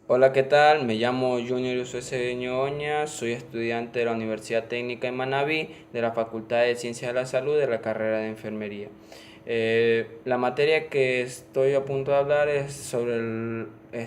Hola, ¿qué tal? Me llamo Junior Usueceño Oña, soy estudiante de la Universidad Técnica en Manabí, de la Facultad de Ciencias de la Salud, de la carrera de Enfermería. La materia que estoy a punto de hablar es sobre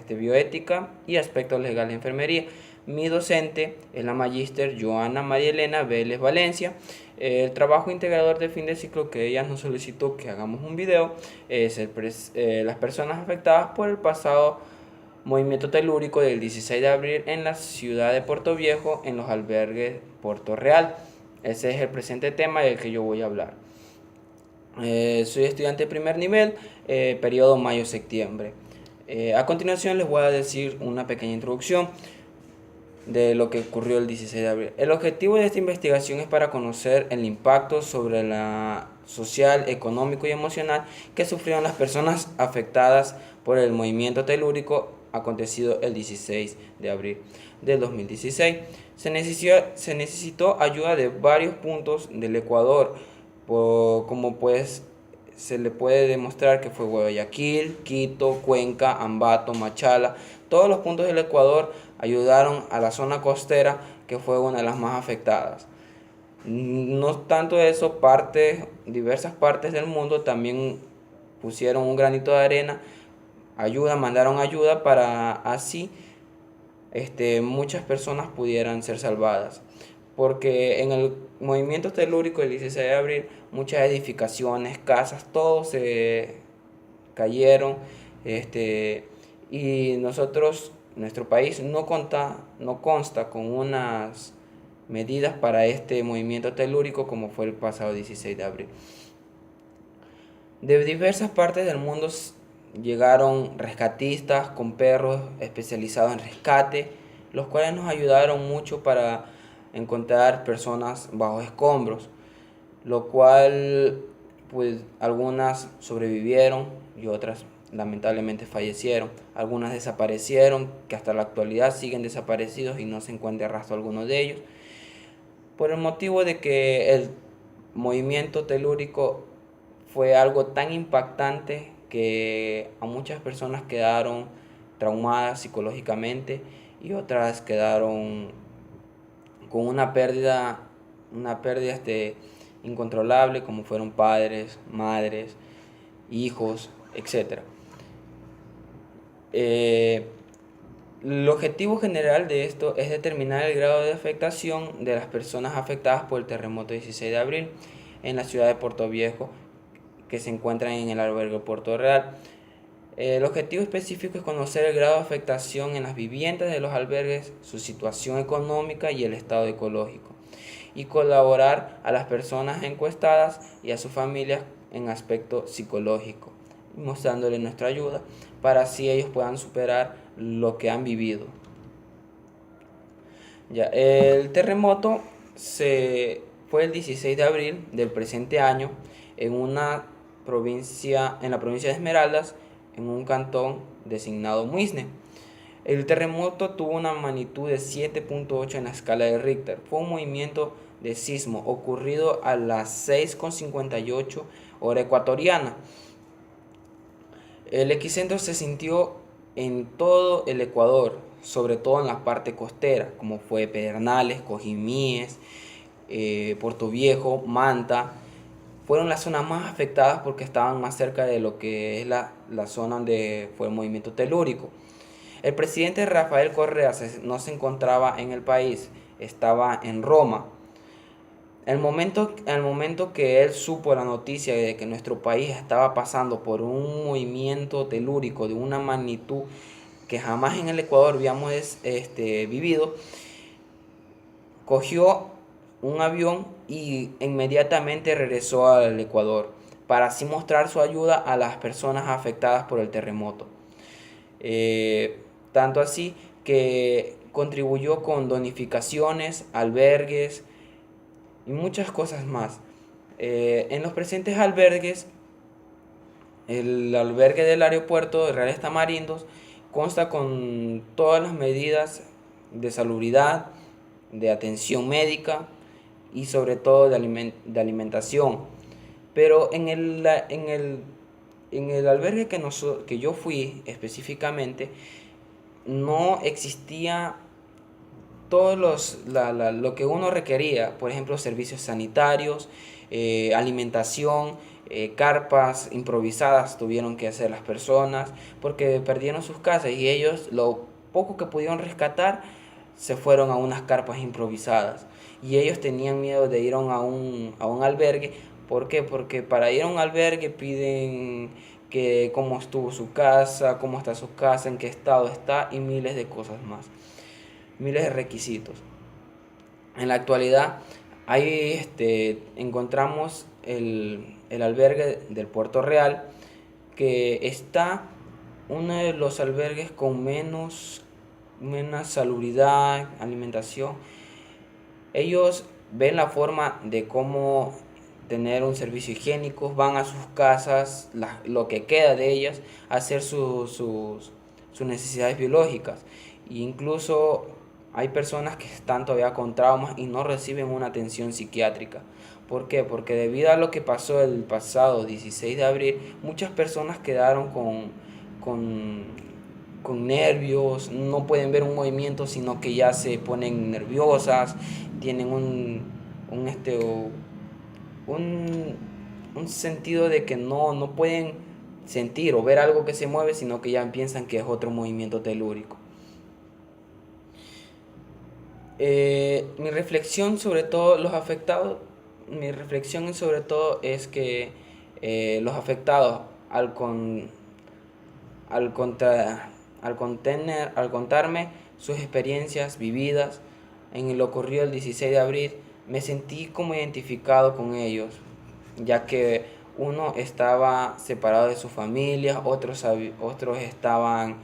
bioética y aspectos legales de enfermería. Mi docente es la magíster Joana María Elena Vélez Valencia. El trabajo integrador de fin de ciclo que ella nos solicitó que hagamos un video es las personas afectadas por el pasado movimiento telúrico del 16 de abril en la ciudad de Puerto Viejo, en los albergues Puerto Real. Ese es el presente tema del que yo voy a hablar. Soy estudiante de primer nivel, periodo mayo-septiembre. A continuación les voy a decir una pequeña introducción de lo que ocurrió el 16 de abril. El objetivo de esta investigación es para conocer el impacto sobre la social, económico y emocional que sufrieron las personas afectadas por el movimiento telúrico acontecido el 16 de abril del 2016. Se necesitó ayuda de varios puntos del Ecuador, como pues se le puede demostrar que fue Guayaquil, Quito, Cuenca, Ambato, Machala. Todos los puntos del Ecuador ayudaron a la zona costera, que fue una de las más afectadas. No tanto eso, diversas partes del mundo también pusieron un granito de arena, mandaron ayuda para así muchas personas pudieran ser salvadas. Porque en el movimiento telúrico del 16 de abril, muchas edificaciones, casas, todo se cayeron. Y nuestro país no consta con unas medidas para este movimiento telúrico como fue el pasado 16 de abril. De diversas partes del mundo llegaron rescatistas con perros especializados en rescate, los cuales nos ayudaron mucho para encontrar personas bajo escombros, lo cual pues algunas sobrevivieron y otras lamentablemente fallecieron. Algunas desaparecieron, que hasta la actualidad siguen desaparecidos y no se encuentra rastro alguno de ellos, por el motivo de que el movimiento telúrico fue algo tan impactante que a muchas personas quedaron traumadas psicológicamente y otras quedaron con una pérdida incontrolable, como fueron padres, madres, hijos, etc. Eh, el objetivo general de esto es determinar el grado de afectación de las personas afectadas por el terremoto 16 de abril en la ciudad de Puerto Viejo, que se encuentran en el albergue Puerto Real. El objetivo específico es conocer el grado de afectación en las viviendas de los albergues, su situación económica y el estado ecológico, y colaborar a las personas encuestadas y a sus familias en aspecto psicológico, mostrándoles nuestra ayuda para así ellos puedan superar lo que han vivido. Ya, el terremoto fue el 16 de abril del presente año en la provincia de Esmeraldas, en un cantón designado Muisne. El terremoto tuvo una magnitud de 7.8 en la escala de Richter. Fue un movimiento de sismo ocurrido a las 6:58 hora ecuatoriana. El epicentro se sintió en todo el Ecuador, sobre todo en la parte costera, como fue Pedernales, Cojimíes, Puerto Viejo, Manta. Fueron las zonas más afectadas porque estaban más cerca de lo que es la zona donde fue el movimiento telúrico. El presidente Rafael Correa no se encontraba en el país, estaba en Roma. Al momento que él supo la noticia de que nuestro país estaba pasando por un movimiento telúrico de una magnitud que jamás en el Ecuador habíamos vivido, cogió un avión y inmediatamente regresó al Ecuador para así mostrar su ayuda a las personas afectadas por el terremoto. Tanto así que contribuyó con donificaciones, albergues y muchas cosas más. En los presentes albergues, el albergue del aeropuerto de Reales Tamarindos consta con todas las medidas de salubridad, de atención médica y sobre todo de alimentación. Pero en el albergue que yo fui específicamente, no existía lo que uno requería, por ejemplo, servicios sanitarios, alimentación, carpas improvisadas tuvieron que hacer las personas porque perdieron sus casas y ellos lo poco que pudieron rescatar se fueron a unas carpas improvisadas y ellos tenían miedo de ir a un albergue. ¿Por qué? Porque para ir a un albergue piden que cómo estuvo su casa, cómo está su casa, en qué estado está y miles de cosas más, miles de requisitos. En la actualidad, ahí encontramos el albergue del Puerto Real, que está uno de los albergues con menos salubridad, alimentación. Ellos ven la forma de cómo tener un servicio higiénico, van a sus casas, lo que queda de ellas, a hacer sus necesidades biológicas. E incluso hay personas que están todavía con traumas y no reciben una atención psiquiátrica. ¿Por qué? Porque debido a lo que pasó el pasado 16 de abril, muchas personas quedaron con, con nervios, no pueden ver un movimiento, sino que ya se ponen nerviosas, tienen un, un sentido de que no pueden sentir o ver algo que se mueve, sino que ya piensan que es otro movimiento telúrico. Mi reflexión sobre todo los afectados, mi reflexión sobre todo es que los afectados al, contra- al contarme sus experiencias vividas en lo ocurrido el 16 de abril, me sentí como identificado con ellos, ya que uno estaba separado de su familia, otros estaban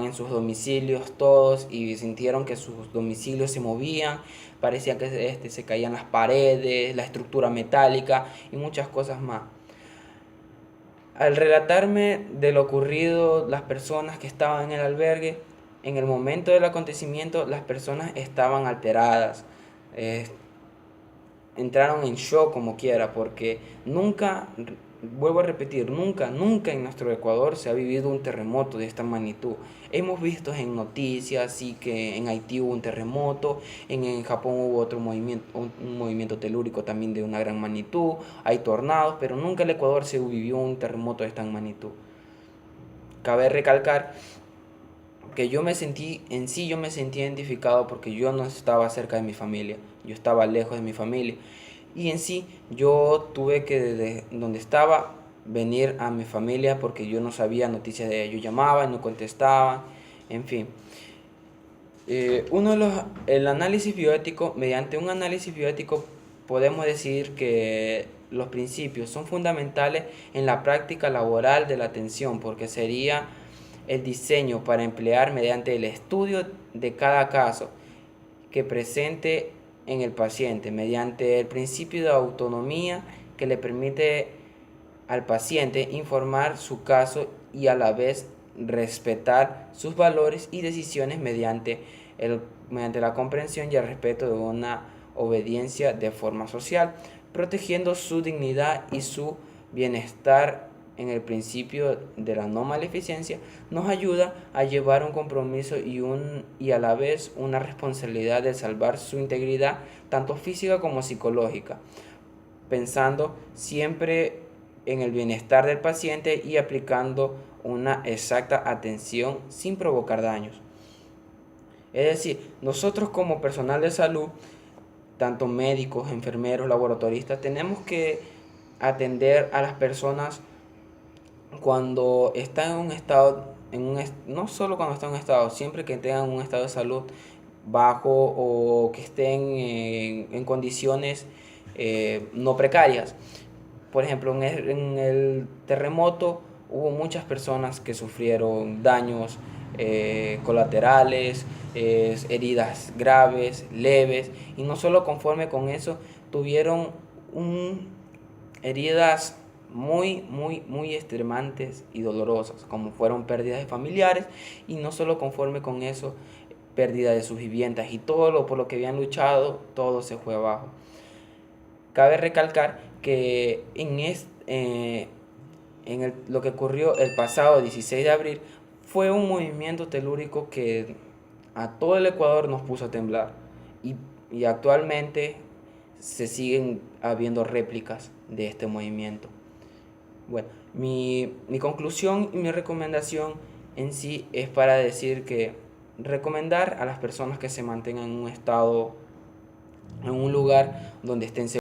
en sus domicilios todos y sintieron que sus domicilios se movían, parecía que se caían las paredes, la estructura metálica y muchas cosas más. Al relatarme de lo ocurrido, las personas que estaban en el albergue, en el momento del acontecimiento, las personas estaban alteradas, eh, entraron en shock como quiera, porque nunca, vuelvo a repetir, nunca en nuestro Ecuador se ha vivido un terremoto de esta magnitud. Hemos visto en noticias, sí, que en Haití hubo un terremoto, en Japón hubo otro movimiento, un movimiento telúrico también de una gran magnitud, hay tornados, pero nunca en el Ecuador se vivió un terremoto de esta magnitud. Cabe recalcar que yo me sentí identificado porque yo no estaba cerca de mi familia, yo estaba lejos de mi familia. Y en sí, yo tuve que desde donde estaba venir a mi familia porque yo no sabía noticias de ellos. Yo llamaba y no contestaban, en fin. El análisis bioético, mediante un análisis bioético podemos decir que los principios son fundamentales en la práctica laboral de la atención, porque sería el diseño para emplear mediante el estudio de cada caso que presente en el paciente, mediante el principio de autonomía que le permite al paciente informar su caso y a la vez respetar sus valores y decisiones mediante la comprensión y el respeto de una obediencia de forma social, protegiendo su dignidad y su bienestar en el principio de la no maleficencia, nos ayuda a llevar un compromiso y a la vez una responsabilidad de salvar su integridad, tanto física como psicológica, pensando siempre en el bienestar del paciente y aplicando una exacta atención sin provocar daños. Es decir, nosotros como personal de salud, tanto médicos, enfermeros, laboratoristas, tenemos que atender a las personas cuando están en un estado, no solo cuando están en un estado, siempre que tengan un estado de salud bajo o que estén en condiciones no precarias. Por ejemplo, en el terremoto hubo muchas personas que sufrieron daños colaterales, heridas graves, leves, y no solo conforme con eso, tuvieron heridas muy extremantes y dolorosas, como fueron pérdidas de familiares, y no solo conforme con eso, pérdida de sus viviendas, y todo lo por lo que habían luchado, todo se fue abajo. Cabe recalcar que lo que ocurrió el pasado 16 de abril fue un movimiento telúrico que a todo el Ecuador nos puso a temblar y actualmente se siguen habiendo réplicas de este movimiento. Bueno, mi conclusión y mi recomendación en sí es para decir que recomendar a las personas que se mantengan en un estado, en un lugar donde estén seguros.